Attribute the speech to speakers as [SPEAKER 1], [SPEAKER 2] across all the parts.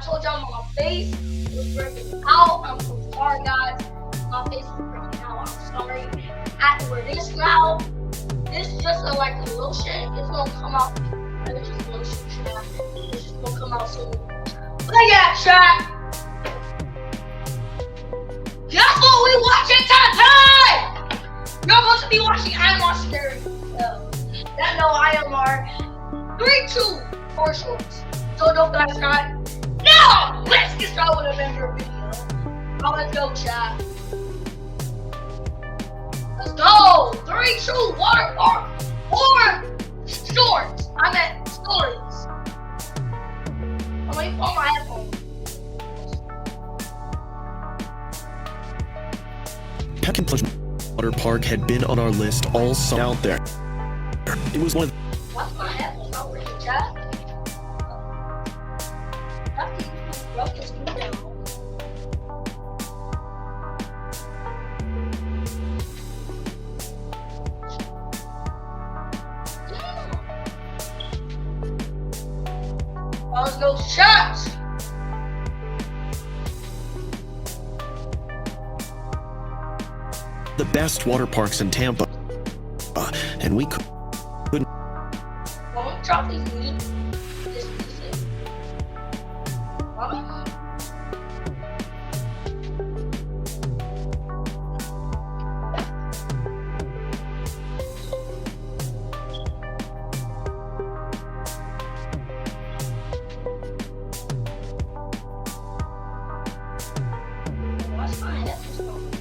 [SPEAKER 1] told y'all my face was breaking out. I'm so sorry, guys. My face was breaking out. I'm sorry. I had to wear this now. This is just like a lotion. It's gonna come out. It's just lotion, chat. It's just gonna come out soon. But yeah, chat. Guess what we watching today? You're supposed to be watching I Am Our Scary. That no I Am Our 3, 2, 4 shorts. So don't get subscribe. No! Let's get started with a vendor video. Now let's go, chat. Let's go! 3, 2, Waterpark, 4 shorts. I meant stories. I'm waiting for my headphones.
[SPEAKER 2] Peck and Plunge Waterpark had been on our list all summer out there. It was one of the...
[SPEAKER 1] What's my headphones not working, chat? Rough this thing down. Let's go shots.
[SPEAKER 2] the best water parks in Tampa, and we couldn't.
[SPEAKER 1] Don't drop these meat. This is it. What's my headphones going?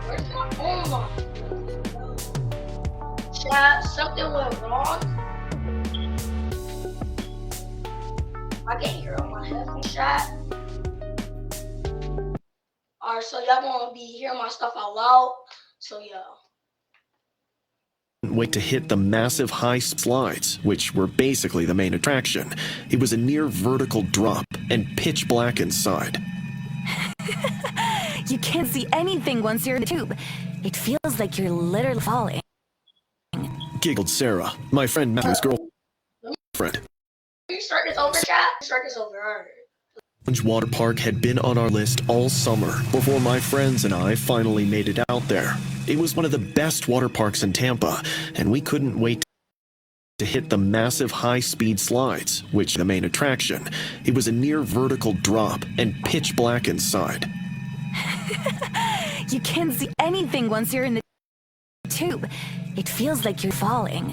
[SPEAKER 1] Where's my phone on? Chat, something went wrong. I can't hear on my headphones, chat. Alright, so y'all gonna be hearing my stuff out loud. So yeah.
[SPEAKER 2] Wait to hit the massive high slides, which were basically the main attraction. It was a near vertical drop and pitch black inside.
[SPEAKER 3] You can't see anything once you're in the tube. It feels like you're literally falling.
[SPEAKER 2] Giggled Sarah, my friend Matthew's girlfriend.
[SPEAKER 1] Can you start this over, chat? Start this over. Alright.
[SPEAKER 2] Water Park had been on our list all summer before my friends and I finally made it out there. It was one of the best water parks in Tampa, and we couldn't wait to hit the massive high-speed slides, which the main attraction. It was a near vertical drop and pitch black inside.
[SPEAKER 3] You can't see anything once you're in the tube. It feels like you're falling.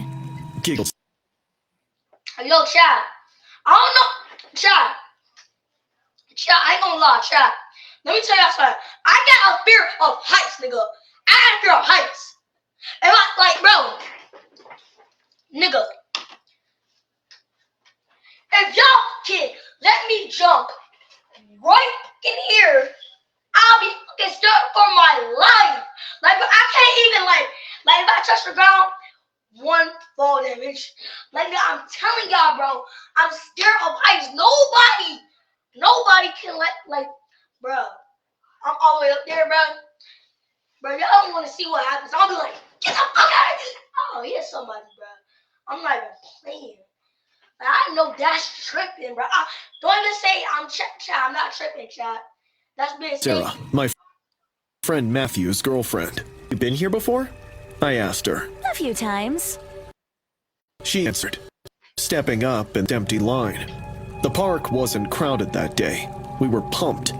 [SPEAKER 2] Giggled.
[SPEAKER 1] Yo, chat. I don't know. Chat, I ain't gonna lie, chat. Let me tell y'all something. I got a fear of heights, nigga. I got a fear of heights. If I, like, bro, nigga, if y'all can let me jump right in here, I'll be fucking scared for my life. Like, but I can't even, like if I touch the ground, one fall damage. Like, I'm telling y'all, bro, I'm scared of heights. Nobody can bro, I'm all the way up there, bro. Bro, y'all don't want to see what happens. I'll be like, get the fuck out of here. Oh, here's somebody, bro. I'm not even playing. Like, I know that's tripping, bro. Don't even say I'm chat. I'm not tripping, chat. That's being safe.
[SPEAKER 2] Sarah, my friend Matthew's girlfriend. You been here before? I asked her.
[SPEAKER 3] A few times.
[SPEAKER 2] She answered, stepping up an empty line. The park wasn't crowded that day. We were pumped.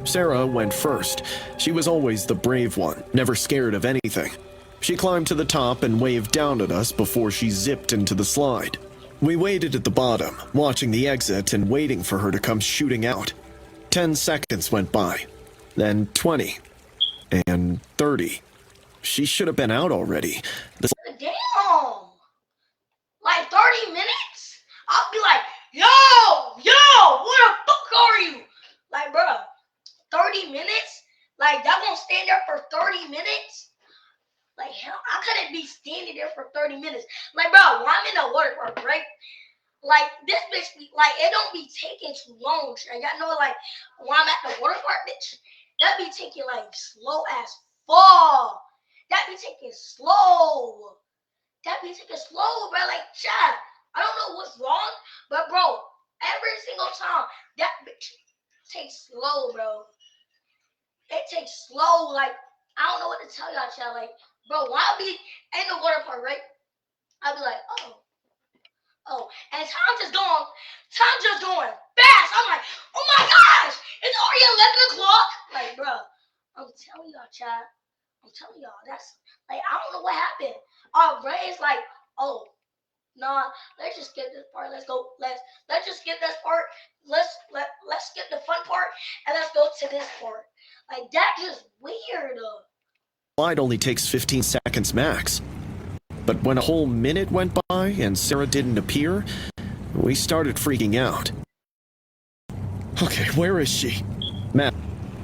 [SPEAKER 2] Sarah went first. She was always the brave one, never scared of anything. She climbed to the top and waved down at us before she zipped into the slide. We waited at the bottom, watching the exit and waiting for her to come shooting out. 10 seconds went by, then 20, and 30. She should have been out already.
[SPEAKER 1] Damn! Like 30 minutes? I'll be like, yo, where the fuck are you? Like, bro, 30 minutes? Like, y'all gonna stand there for 30 minutes? Like, hell, I couldn't be standing there for 30 minutes. Like, bro, when I'm in the water park, right? like this bitch be like it don't be taking too long. Y'all know like when I'm at the water park, bitch, that be taking like slow as fuck. That be taking slow. That be taking slow, bro. Like chat. I don't know what's wrong, but bro, every single time that bitch takes slow, bro. It takes slow. Like I don't know what to tell y'all, chat. Like, bro, when I be in the water park, right? I be like, oh, and time just going fast. I'm like, oh my gosh, it's already 11 o'clock. Like, bro, I'm telling y'all, chat. I'm telling y'all, that's like I don't know what happened. Our brain's like, oh, nah, let's just skip this part. Let's go. Let's just skip this part. Let's skip the fun part and let's go to this part. Like that just weird.
[SPEAKER 2] Slide only takes 15 seconds max. But when a whole minute went by and Sarah didn't appear, we started freaking out. Okay, where is she? Matt,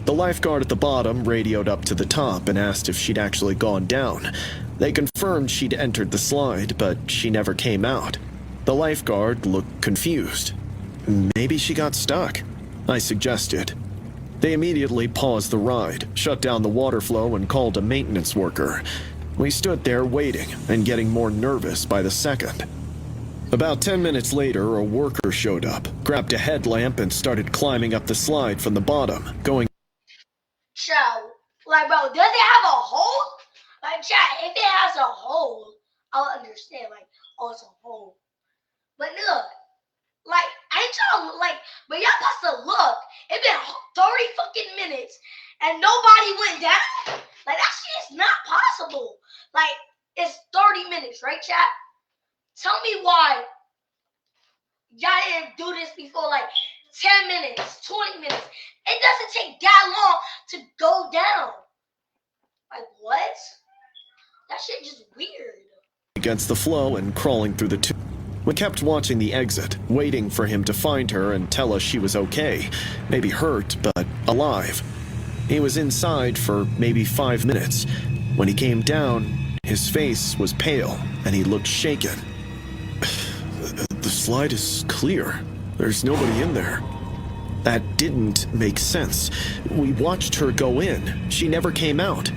[SPEAKER 2] the lifeguard at the bottom radioed up to the top and asked if she'd actually gone down. They confirmed she'd entered the slide, but she never came out. The lifeguard looked confused. Maybe she got stuck, I suggested. They immediately paused the ride, shut down the water flow, and called a maintenance worker. We stood there waiting and getting more nervous by the second. About 10 minutes later, a worker showed up, grabbed a headlamp, and started climbing up the slide from the bottom, going.
[SPEAKER 1] Chat, like, bro, does it have a hole? Like, chat, if it has a hole, I'll understand. Like, oh, it's a hole. But look, like, I ain't trying to, like, but y'all got to look. It's been 30 fucking minutes and nobody went down. Like, that shit is not possible. Like, it's 30 minutes, right, chat? Tell me why y'all didn't do this before, like, 10 minutes, 20 minutes. It doesn't take that long to go down. Like, what? That shit just weird.
[SPEAKER 2] Against the flow and crawling through the tube. We kept watching the exit, waiting for him to find her and tell us she was okay. Maybe hurt, but alive. He was inside for maybe 5 minutes. When he came down, his face was pale and he looked shaken. The slide is clear. There's nobody in there. That didn't make sense. We watched her go in. She never came out.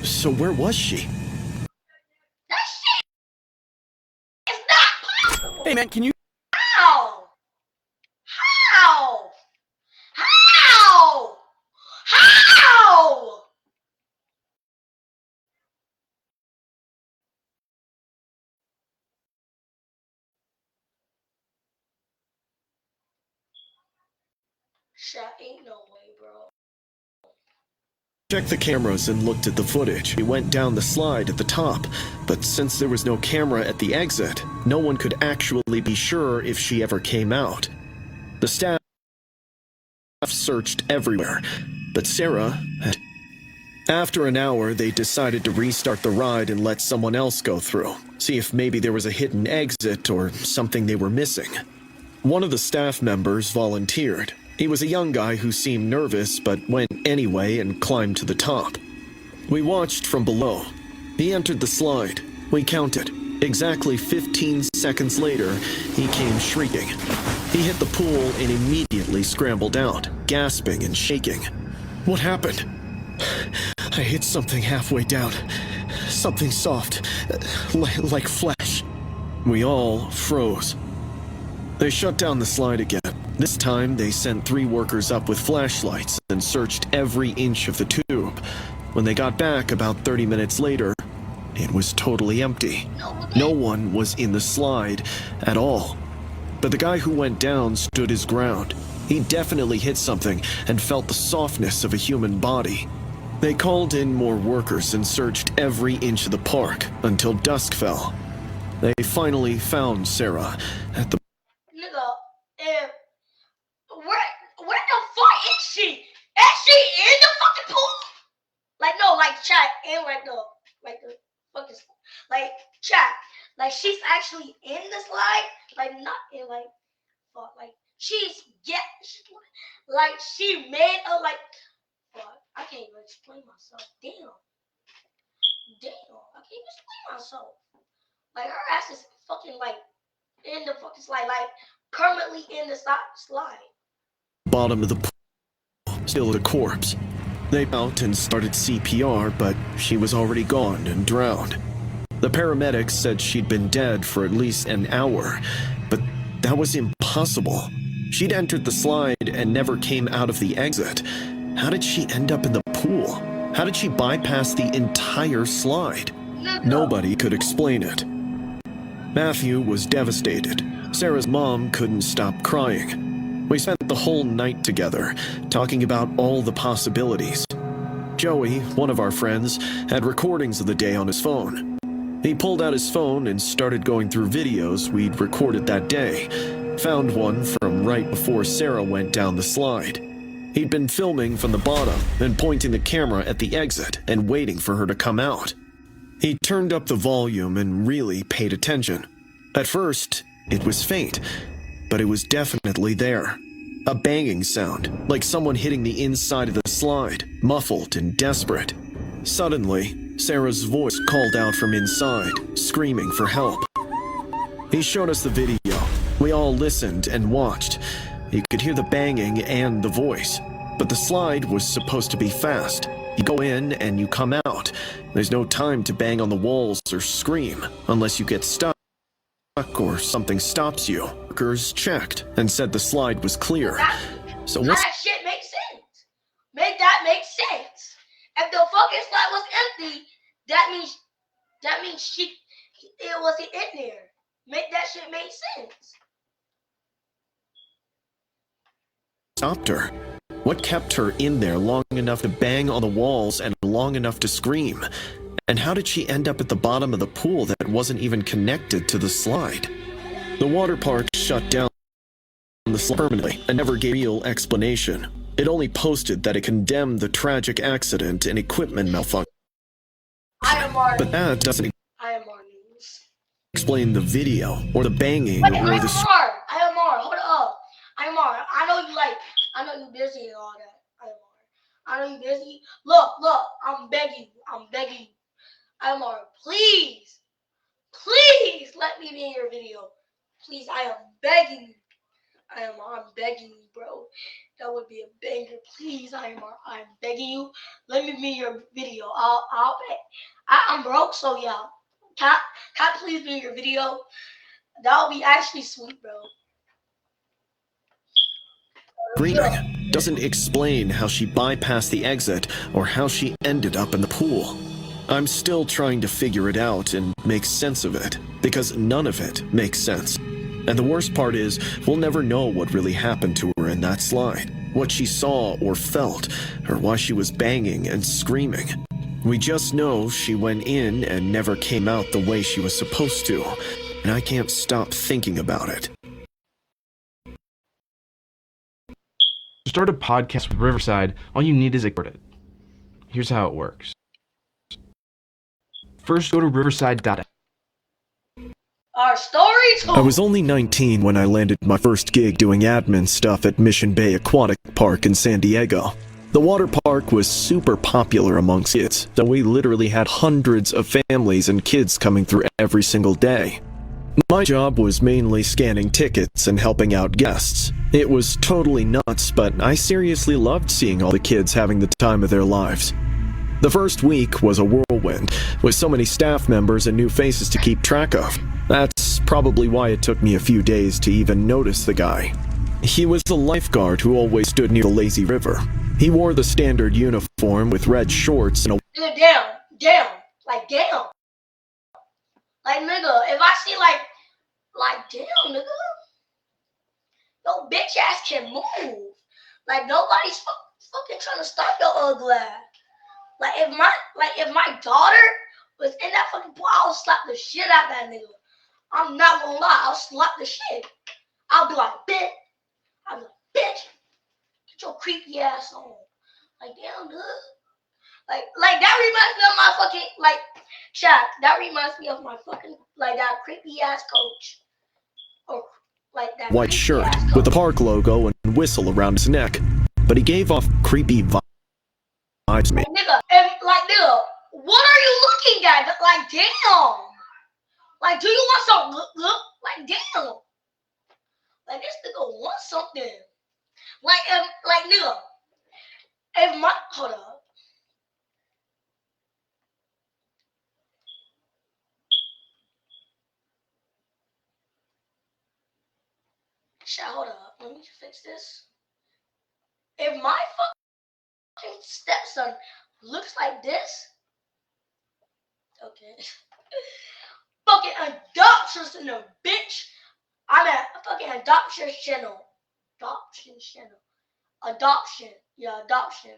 [SPEAKER 2] So where was she?
[SPEAKER 1] That shit is not possible.
[SPEAKER 2] Hey man, can you...
[SPEAKER 1] How? How? How? How? Shit, ain't no way, bro.
[SPEAKER 2] Checked the cameras and looked at the footage. He went down the slide at the top, but since there was no camera at the exit, no one could actually be sure if she ever came out. The staff searched everywhere, but Sarah had... After an hour, they decided to restart the ride and let someone else go through, see if maybe there was a hidden exit or something they were missing. One of the staff members volunteered. He was a young guy who seemed nervous but went anyway and climbed to the top. We watched from below. He entered the slide. We counted. Exactly 15 seconds later, he came shrieking. He hit the pool and immediately scrambled out, gasping and shaking. What happened? I hit something halfway down. Something soft, like flesh. We all froze. They shut down the slide again. This time, they sent 3 workers up with flashlights and searched every inch of the tube. When they got back about 30 minutes later, it was totally empty. No one was in the slide at all. But the guy who went down stood his ground. He definitely hit something and felt the softness of a human body. They called in more workers and searched every inch of the park until dusk fell. They finally found Sarah at the...
[SPEAKER 1] Nigga, if where the fuck is she? Is she in the fucking pool? Like no, like chat, in like the fucking like chat. Like she's actually in the slide, like not in like fuck, like she's like she made a like fuck. I can't even explain myself. Damn, I can't even explain myself. Like her ass is fucking like in the fucking slide, like permanently in the slide.
[SPEAKER 2] Bottom of the pool, still a corpse. They out and started CPR, but she was already gone and drowned. The paramedics said she'd been dead for at least an hour, but that was impossible. She'd entered the slide and never came out of the exit. How did she end up in the pool? How did she bypass the entire slide? Nobody could explain it. Matthew was devastated. Sarah's mom couldn't stop crying. We spent the whole night together, talking about all the possibilities. Joey, one of our friends, had recordings of the day on his phone. He pulled out his phone and started going through videos we'd recorded that day. Found one from right before Sarah went down the slide. He'd been filming from the bottom and pointing the camera at the exit and waiting for her to come out. He turned up the volume and really paid attention. At first, it was faint, but it was definitely there. A banging sound, like someone hitting the inside of the slide, muffled and desperate. Suddenly, Sarah's voice called out from inside, screaming for help. He showed us the video. We all listened and watched. You could hear the banging and the voice, but the slide was supposed to be fast. You go in and you come out. There's no time to bang on the walls or scream unless you get stuck or something stops you. Workers checked and said the slide was clear. So what's
[SPEAKER 1] that shit makes sense? Make that make sense. If the fucking slide was empty, that means it wasn't in there. Make that shit make sense.
[SPEAKER 2] Stopped her? What kept her in there long enough to bang on the walls and long enough to scream? And how did she end up at the bottom of the pool that wasn't even connected to the slide? The water park shut down the slide permanently and never gave a real explanation. It only posted that it condemned the tragic accident and equipment malfunction. But that doesn't explain the video or the banging or the
[SPEAKER 1] IMR, hold up. IMR, I know you busy and all that. IMR, I know you busy. Look, I'm begging you. IMR, please let me be in your video. Please, I am begging you. I'm begging you, bro. That would be a banger. Please, I'm begging you. Let me be in your video. I'll pay. I'm broke, so yeah. Can I please be in your video? That would be actually sweet, bro.
[SPEAKER 2] Screaming doesn't explain how she bypassed the exit or how she ended up in the pool. I'm still trying to figure it out and make sense of it, because none of it makes sense. And the worst part is, we'll never know what really happened to her in that slide, what she saw or felt, or why she was banging and screaming. We just know she went in and never came out the way she was supposed to, and I can't stop thinking about it.
[SPEAKER 4] To start a podcast with Riverside, all you need is a credit. Here's how it works. First, go to riverside.com.
[SPEAKER 1] Our story told.
[SPEAKER 2] I was only 19 when I landed my first gig doing admin stuff at Mission Bay Aquatic Park in San Diego. The water park was super popular amongst kids, so we literally had hundreds of families and kids coming through every single day. My job was mainly scanning tickets and helping out guests. It was totally nuts, but I seriously loved seeing all the kids having the time of their lives. The first week was a whirlwind, with so many staff members and new faces to keep track of. That's probably why it took me a few days to even notice the guy. He was the lifeguard who always stood near the lazy river. He wore the standard uniform with red shorts and a...
[SPEAKER 1] Damn. Like, nigga, if I see, like, damn, nigga. Your bitch ass can move. Like, nobody's fucking trying to stop your ugly ass. Like, if my daughter was in that fucking pool, I'll slap the shit out of that nigga. I'm not gonna lie, I'll slap the shit. I'll be like, bitch. Get your creepy ass on. Like, damn, dude. Like that reminds me of my fucking, like, chat. That reminds me of my fucking, like, that creepy ass coach. Or, like, that
[SPEAKER 2] white shirt with the park logo and whistle around his neck. But he gave off creepy vibes to me.
[SPEAKER 1] Nigga, what are you looking at? Like, damn. Like, do you want some look? Like damn. Like this nigga wants something. Like nigga. If my hold up. Shit, hold up. Let me fix this. If my fucking stepson looks like this, okay. Fucking adoptions in a bitch. I'm at a fucking adoption channel. Adoption channel. Adoption. Yeah, adoption.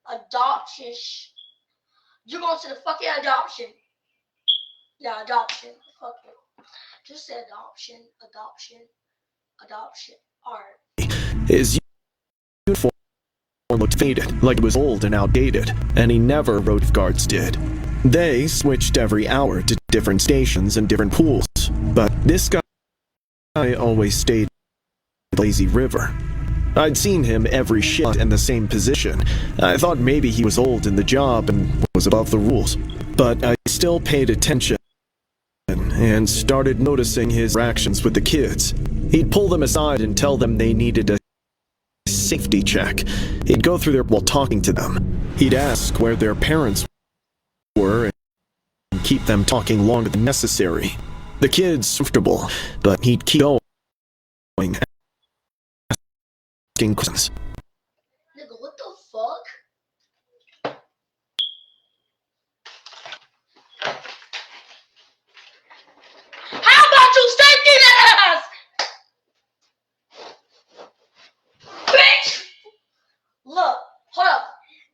[SPEAKER 1] Adoption. You're going to the fucking adoption. Yeah, adoption. Fuck it. Just say adoption. Adoption. Adoption. Alright.
[SPEAKER 2] His uniform looked faded, like it was old and outdated, and he never rode if guards did. They switched every hour to different stations and different pools, but this guy always stayed at the lazy river. I'd seen him every shift in the same position. I thought maybe he was old in the job and was above the rules, but I still paid attention and started noticing his interactions with the kids. He'd pull them aside and tell them they needed a safety check. He'd go through there while talking to them. He'd ask where their parents were and keep them talking longer than necessary. The kids were comfortable, but he'd keep going, asking questions.
[SPEAKER 1] Nigga, what the fuck? How about you safety that ass? Bitch! Look, hold up.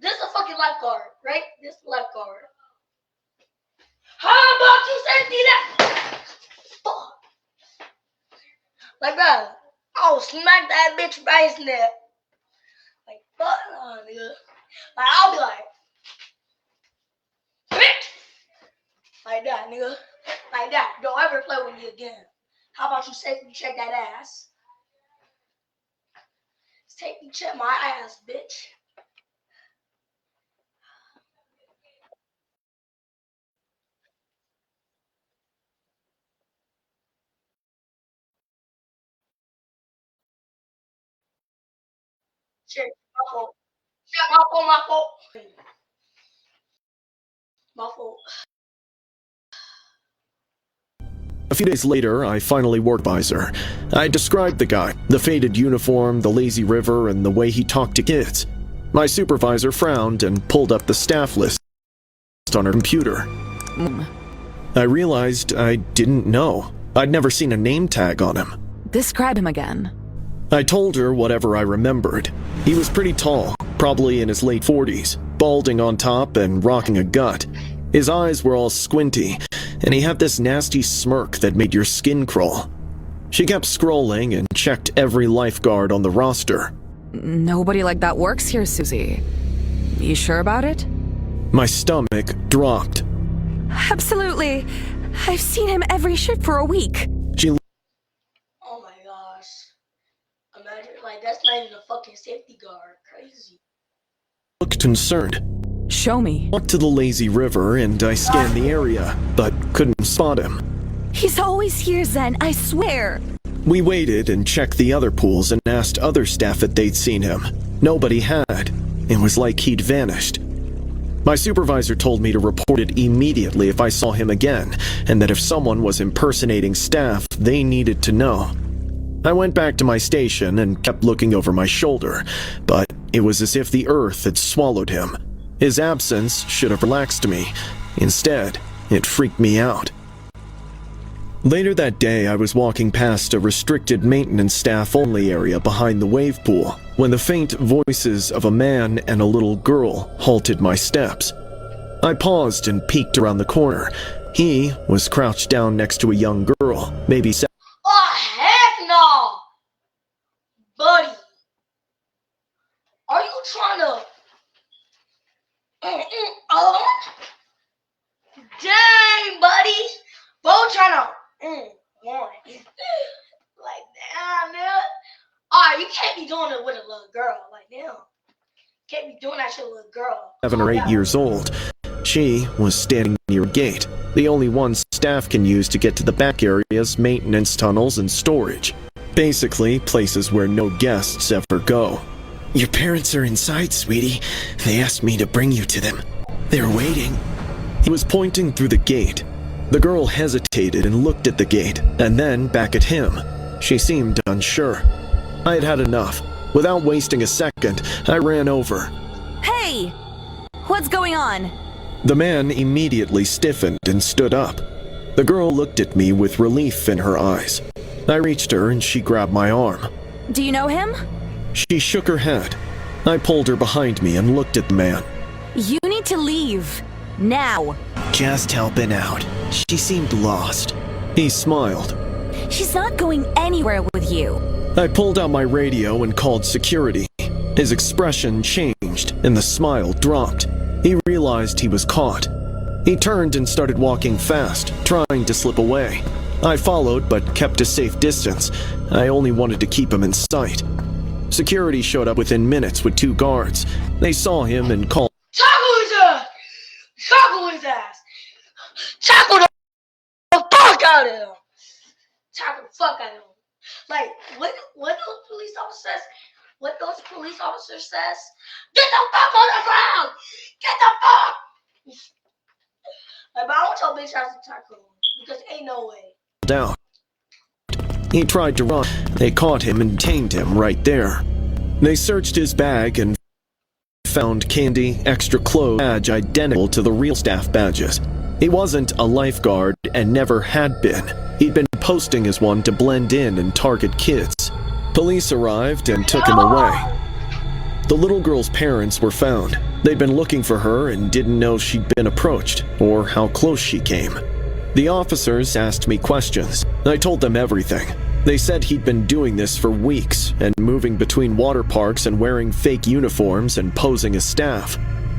[SPEAKER 1] This is a fucking lifeguard, right? This is a lifeguard. How about you safety that? Fuck. Like that. I'll smack that bitch right in there. Like, fuck, nigga. Like, I'll be like, bitch! Like that, nigga. Like that. Don't ever play with me again. How about you safety check that ass? Safety check my ass, bitch. Shit, my fault. Shit, my fault, my fault. My fault.
[SPEAKER 2] A few days later, I finally worked advisor. I described the guy, the faded uniform, the lazy river, and the way he talked to kids. My supervisor frowned and pulled up the staff list on her computer. I realized I didn't know. I'd never seen a name tag on him.
[SPEAKER 3] Describe him again.
[SPEAKER 2] I told her whatever I remembered. He was pretty tall, probably in his late 40s, balding on top and rocking a gut. His eyes were all squinty, and he had this nasty smirk that made your skin crawl. She kept scrolling and checked every lifeguard on the roster.
[SPEAKER 3] Nobody like that works here, Susie. You sure about it?
[SPEAKER 2] My stomach dropped.
[SPEAKER 3] Absolutely. I've seen him every shift for a week.
[SPEAKER 2] She
[SPEAKER 1] Oh my gosh. Imagine, like, that's not even a fucking safety guard. Crazy.
[SPEAKER 2] looked concerned.
[SPEAKER 3] Show me.
[SPEAKER 2] Walked to the lazy river and I scanned the area, but couldn't spot him.
[SPEAKER 3] He's always here, Zen, I swear.
[SPEAKER 2] We waited and checked the other pools and asked other staff if they'd seen him. Nobody had. It was like he'd vanished. My supervisor told me to report it immediately if I saw him again, and that if someone was impersonating staff, they needed to know. I went back to my station and kept looking over my shoulder, but it was as if the earth had swallowed him. His absence should have relaxed me. Instead, it freaked me out. Later that day, I was walking past a restricted maintenance staff-only area behind the wave pool when the faint voices of a man and a little girl halted my steps. I paused and peeked around the corner. He was crouched down next to a young girl, maybe
[SPEAKER 1] Oh, heck no! Buddy, are you trying to... Dang, buddy! Bo trying to... Like, damn, man. Alright, you can't be doing it with a little girl. Like, damn. Can't be doing that shit with a little girl.
[SPEAKER 2] 7 or 8 years old. She was standing near a gate, the only one staff can use to get to the back areas, maintenance tunnels, and storage. Basically, places where no guests ever go. "Your parents are inside, sweetie. They asked me to bring you to them. They're waiting." He was pointing through the gate. The girl hesitated and looked at the gate, and then back at him. She seemed unsure. I had had enough. Without wasting a second, I ran over.
[SPEAKER 3] Hey! What's going on?
[SPEAKER 2] The man immediately stiffened and stood up. The girl looked at me with relief in her eyes. I reached her and she grabbed my arm.
[SPEAKER 3] Do you know him?
[SPEAKER 2] She shook her head. I pulled her behind me and looked at the man.
[SPEAKER 3] You need to leave. Now.
[SPEAKER 2] "Just helping out. She seemed lost." He smiled.
[SPEAKER 3] She's not going anywhere with you.
[SPEAKER 2] I pulled out my radio and called security. His expression changed and the smile dropped. He realized he was caught. He turned and started walking fast, trying to slip away. I followed but kept a safe distance. I only wanted to keep him in sight. Security showed up within minutes with 2 guards. They saw him and called,
[SPEAKER 1] Tackle his ass! Tackle his ass! Tackle the fuck out of him! Tackle the fuck out of him. Like, what those police officers says, "Get the fuck on the ground! Get the fuck!" Like, but I want your bitch ass to tackle him, because ain't no way.
[SPEAKER 2] down. He tried to run. They caught him and detained him right there. They searched his bag and found candy, extra clothes, badge identical to the real staff badges. He wasn't a lifeguard and never had been. He'd been posting as one to blend in and target kids. Police arrived and took him away. The little girl's parents were found. They'd been looking for her and didn't know she'd been approached or how close she came. The officers asked me questions. I told them everything. They said he'd been doing this for weeks and moving between water parks and wearing fake uniforms and posing as staff.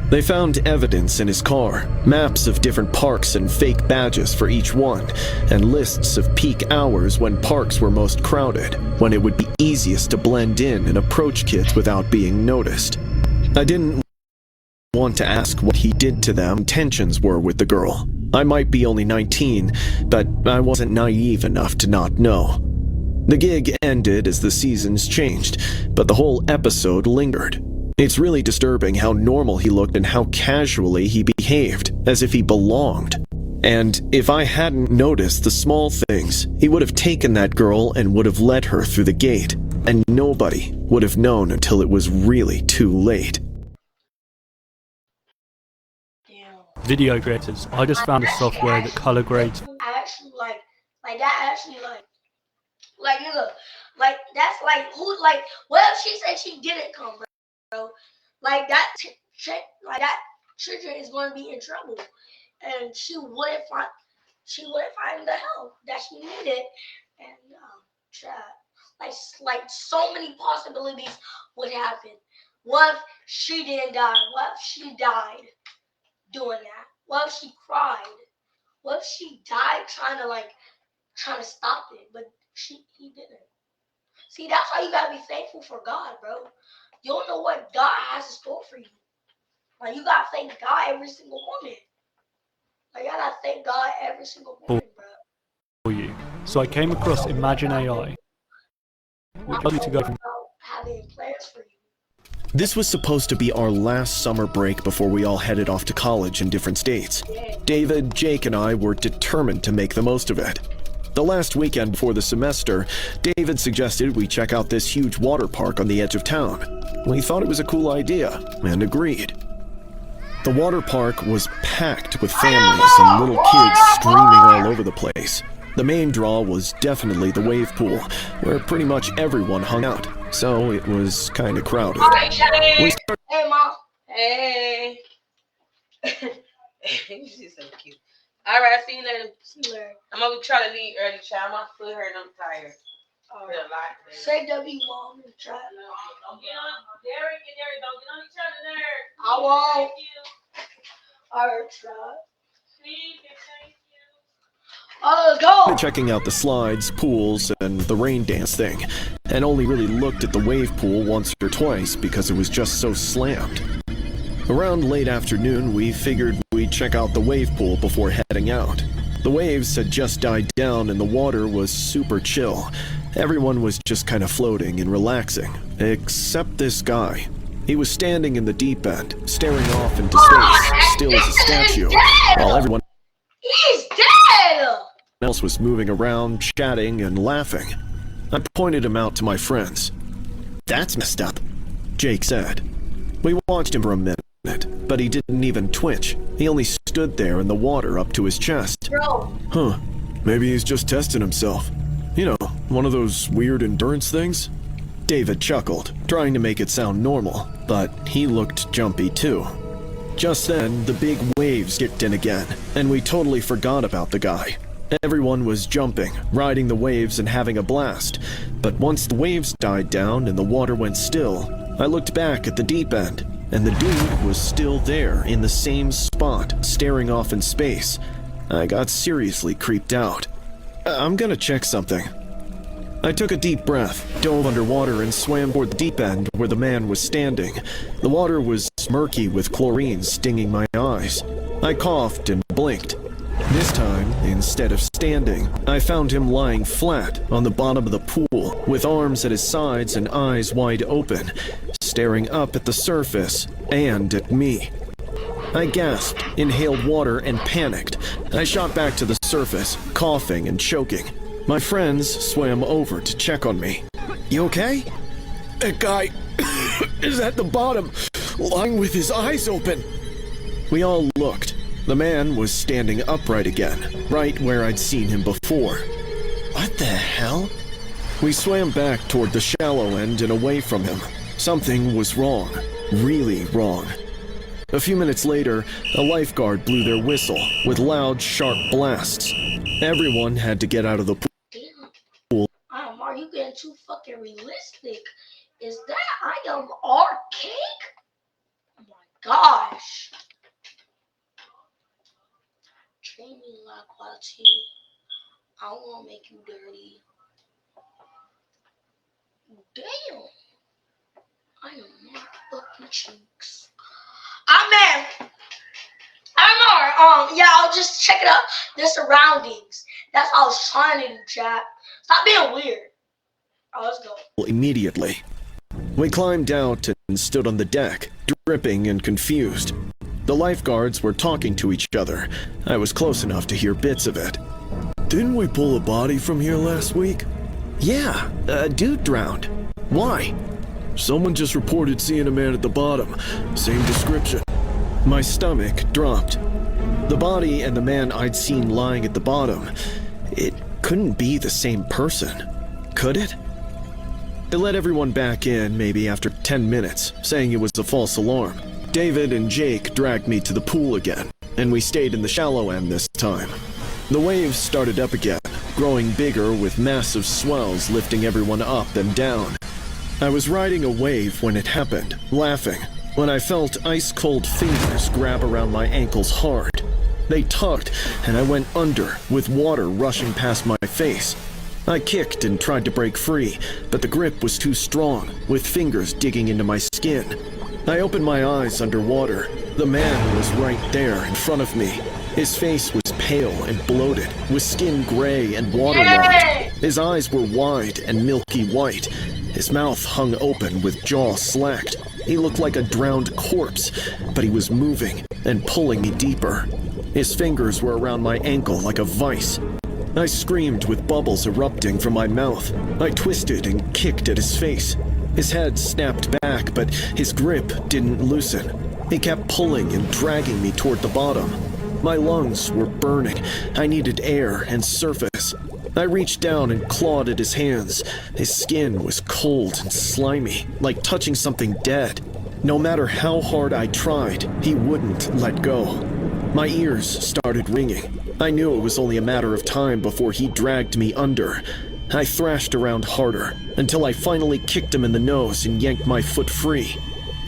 [SPEAKER 2] They found evidence in his car, maps of different parks and fake badges for each one, and lists of peak hours when parks were most crowded, when it would be easiest to blend in and approach kids without being noticed. I didn't want to ask what he did to them intentions were with the girl. I might be only 19, but I wasn't naive enough to not know. The gig ended as the seasons changed, but the whole episode lingered. It's really disturbing how normal he looked and how casually he behaved, as if he belonged. And if I hadn't noticed the small things, he would have taken that girl and would have led her through the gate, and nobody would have known until it was really too late.
[SPEAKER 5] Video creators. I just found a software that color grades.
[SPEAKER 1] I actually like nigga, like that's like who like what if she said she didn't come, bro? Like that children is going to be in trouble, and she wouldn't find the help that she needed, and like so many possibilities would happen. What if she didn't die? What if she died doing that? What if she cried? What if she died trying to stop it, but he didn't? See, that's why you gotta be thankful for God, bro. You don't know what God has in store for you. Like, you gotta thank God every single moment. Like, you gotta thank God every single moment, bro.
[SPEAKER 5] For you. So I came across Imagine AI, which allows you to go from
[SPEAKER 1] having plans for you.
[SPEAKER 2] This was supposed to be our last summer break before we all headed off to college in different states. David, Jake, and I were determined to make the most of it. The last weekend before the semester, David suggested we check out this huge water park on the edge of town. We thought it was a cool idea and agreed. The water park was packed with families and little kids streaming all over the place. The main draw was definitely the wave pool, where pretty much everyone hung out, so it was kind of crowded.
[SPEAKER 1] Hey, Mom.
[SPEAKER 6] Hey. She's so cute. All right, see you later.
[SPEAKER 1] See you later.
[SPEAKER 6] I'm gonna try to leave early, child. My foot hurt and I'm tired.
[SPEAKER 1] All right. Say W, Mom, and try.
[SPEAKER 6] Don't get on Derek and Derek. Don't get on each other there.
[SPEAKER 1] I won't.
[SPEAKER 6] Thank you.
[SPEAKER 1] All right, try.
[SPEAKER 6] Thank you.
[SPEAKER 1] Let's go.
[SPEAKER 2] Checking out the slides, pools, and the rain dance thing, and only really looked at the wave pool once or twice because it was just so slammed. Around late afternoon, we figured we'd we'd check out the wave pool before heading out. The waves had just died down and the water was super chill. Everyone was just kind of floating and relaxing, except this guy. He was standing in the deep end, staring off into space, still as a statue, while everyone
[SPEAKER 1] He's dead!
[SPEAKER 2] else was moving around, chatting, and laughing. I pointed him out to my friends. "That's messed up," Jake said. We watched him for a minute, but he didn't even twitch. He only stood there in the water up to his chest.
[SPEAKER 1] Bro.
[SPEAKER 2] Huh, maybe he's just testing himself. You know, one of those weird endurance things? David chuckled, trying to make it sound normal, but he looked jumpy too. Just then, the big waves kicked in again, and we totally forgot about the guy. Everyone was jumping, riding the waves and having a blast. But once the waves died down and the water went still, I looked back at the deep end, and the dude was still there in the same spot, staring off in space. I got seriously creeped out. I'm gonna check something. I took a deep breath, dove underwater, and swam toward the deep end where the man was standing. The water was murky with chlorine stinging my eyes. I coughed and blinked. This time, instead of standing, I found him lying flat on the bottom of the pool, with arms at his sides and eyes wide open, staring up at the surface and at me. I gasped, inhaled water, and panicked. I shot back to the surface, coughing and choking. My friends swam over to check on me. "You okay?" "That guy is at the bottom, lying with his eyes open." We all looked. The man was standing upright again, right where I'd seen him before. What the hell? We swam back toward the shallow end and away from him. Something was wrong. Really wrong. A few minutes later, a lifeguard blew their whistle with loud, sharp blasts. Everyone had to get out of the pool.
[SPEAKER 1] Damn. Are you getting too fucking realistic? Is that I am our cake? Oh my gosh. Treat me like quality. I won't make you dirty. Damn. I am my fucking cheeks. I don't know. Yeah, I'll just check it out. The surroundings. That's what I was trying to do, chat. Stop being weird. Oh, let's go.
[SPEAKER 2] Immediately. We climbed out and stood on the deck, dripping and confused. The lifeguards were talking to each other. I was close enough to hear bits of it. "Didn't we pull a body from here last week?" "Yeah, a dude drowned." "Why?" "Someone just reported seeing a man at the bottom. Same description." My stomach dropped. The body and the man I'd seen lying at the bottom, it couldn't be the same person, could it? I let everyone back in maybe after 10 minutes, saying it was a false alarm. David and Jake dragged me to the pool again, and we stayed in the shallow end this time. The waves started up again, growing bigger with massive swells lifting everyone up and down. I was riding a wave when it happened, laughing, when I felt ice-cold fingers grab around my ankles hard. They tugged, and I went under, with water rushing past my face. I kicked and tried to break free, but the grip was too strong, with fingers digging into my skin. I opened my eyes underwater. The man was right there in front of me. His face was pale and bloated, with skin gray and waterlogged. His eyes were wide and milky white. His mouth hung open with jaw slacked. He looked like a drowned corpse, but he was moving and pulling me deeper. His fingers were around my ankle like a vice. I screamed with bubbles erupting from my mouth. I twisted and kicked at his face. His head snapped back, but his grip didn't loosen. He kept pulling and dragging me toward the bottom. My lungs were burning. I needed air and surface. I reached down and clawed at his hands. His skin was cold and slimy, like touching something dead. No matter how hard I tried, he wouldn't let go. My ears started ringing. I knew it was only a matter of time before he dragged me under. I thrashed around harder, until I finally kicked him in the nose and yanked my foot free.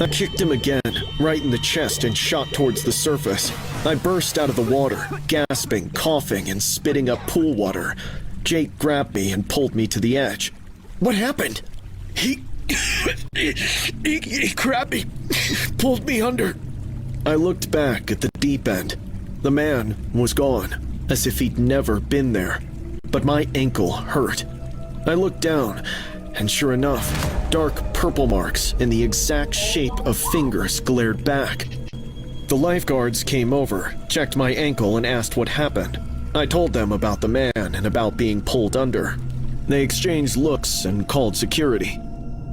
[SPEAKER 2] I kicked him again, right in the chest, and shot towards the surface. I burst out of the water, gasping, coughing, and spitting up pool water. Jake grabbed me and pulled me to the edge. "What happened?" He grabbed me, pulled me under. I looked back at the deep end. The man was gone, as if he'd never been there. But my ankle hurt. I looked down, and sure enough, dark purple marks in the exact shape of fingers glared back. The lifeguards came over, checked my ankle, and asked what happened. I told them about the man and about being pulled under. They exchanged looks and called security.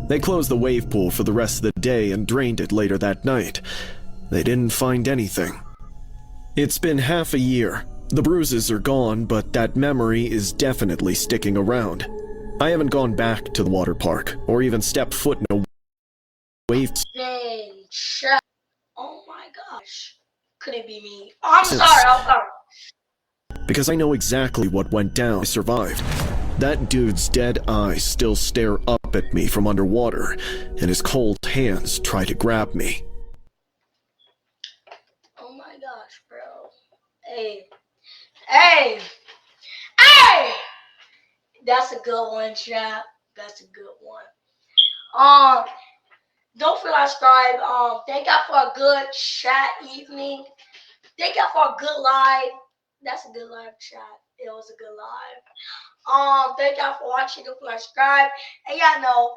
[SPEAKER 2] They closed the wave pool for the rest of the day and drained it later that night. They didn't find anything. It's been half a year. The bruises are gone, but that memory is definitely sticking around. I haven't gone back to the water park or even stepped foot in a wave.
[SPEAKER 1] Dang, shut. Oh my gosh. Could it be me? I'm sorry.
[SPEAKER 2] Because I know exactly what went down. I survived. That dude's dead eyes still stare up at me from underwater, and his cold hands try to grab me.
[SPEAKER 1] Oh my gosh, bro. Hey. Hey! Hey! That's a good one, chat. That's a good one. Don't forget to subscribe. Thank y'all for a good chat evening. Thank y'all for a good live. That's a good live chat. It was a good live. Thank y'all for watching. Don't forget to subscribe. And y'all know.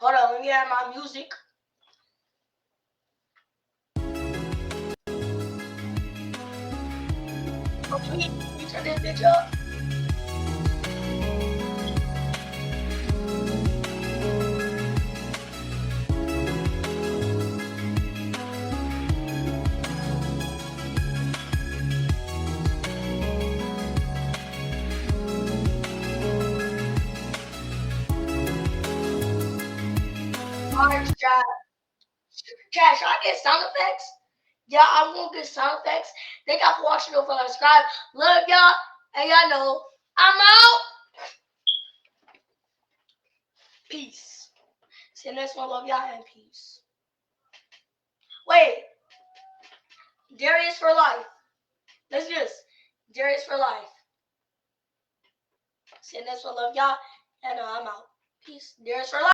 [SPEAKER 1] Hold on, let me add my music. Oh, can you turn this bitch up? Alright, chat, should I get sound effects? Yeah, I'm gonna get sound effects. Thank y'all for watching. Don't forget to subscribe. Love y'all. And y'all know I'm out. Peace. See you next one. Love y'all and peace. Wait. Darius for life. Let's do this. Darius for life. See you next one. Love y'all. And I'm out. Peace. Darius for life.